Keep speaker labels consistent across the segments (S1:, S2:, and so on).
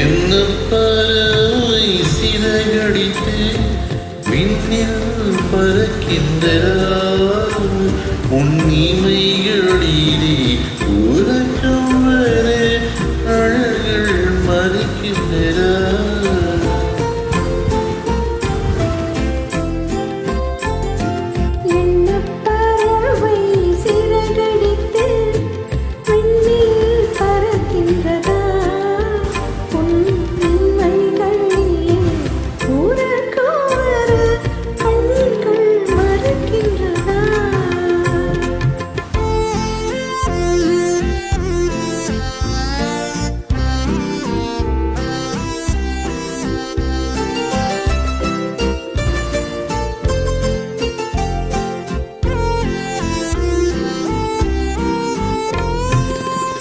S1: என்ன பறவை சிறகடித்து விண்ணில் பறக்கின்றார் உன்னிமைகளிலே உறக்கம் வர அழகள் மறைக்கின்றார்.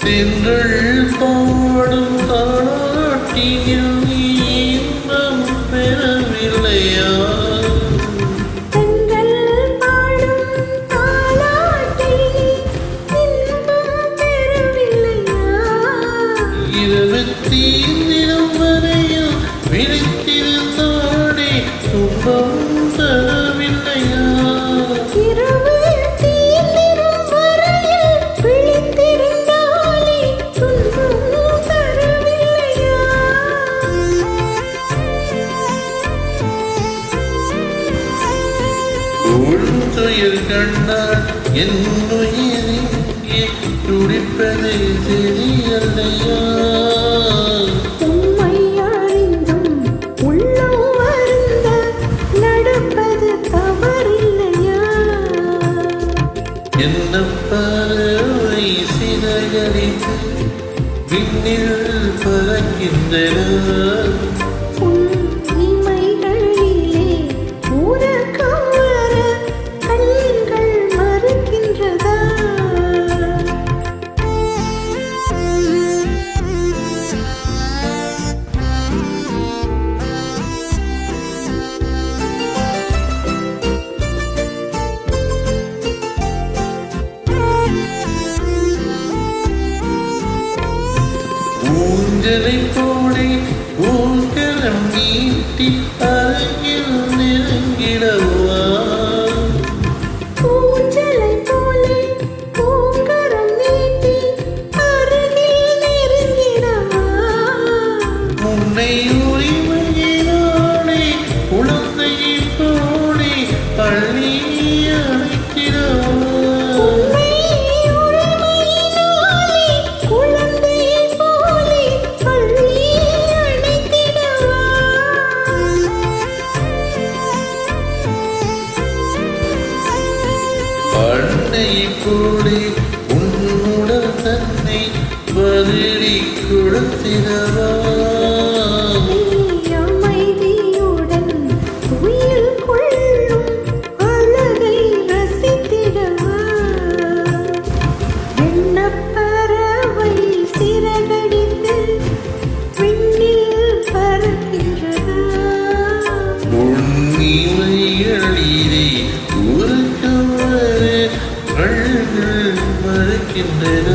S1: தென்றல் பாடும் தாளாட்டியில் நீ இன்பம் பெறவில்லையா?
S2: தென்றல் பாடும் தாளாட்டில் இன்பம் பெறவில்லையா?
S1: இரவத்தி நிலம் வரையில் விழித்திருந்தானே துன்பம் தரவில்லையா? துயர் கண்டால் என் உயிர் இங்கே துடிப்பது தெரியலையா?
S2: உம்மை அறிந்தும் உள்ளம் வருந்த நடப்பது தவறில்லையா?
S1: என்ன பறவை சிறகடித்து விண்ணில் பறக்கின்றன ஊஞ்சலை போலே ஊர்கலம் நீட்டி அருகில் நெருங்கிடவா?
S2: ஊஞ்சலை போலே ஊர்கலம் நீட்டி அருகில் நெருங்கிடவா?
S1: உன்னை உரிமையினாலே குழந்தையை போலே பள்ளி அழைக்கிறவா? அன்னையை போலே உன்னுடன் தன்னை வருடி கொடுத்திடவா?
S2: அமைதியுடன் உயிர் கொள்ளும் அழகை ரசித்திடவா? எண்ணப்பறவை சிறகடித்து விண்ணில் பறக்கின்றதா?
S1: உன்னிமைகளிலே உறக்கம் வர அழகு மறைக்கின்றன.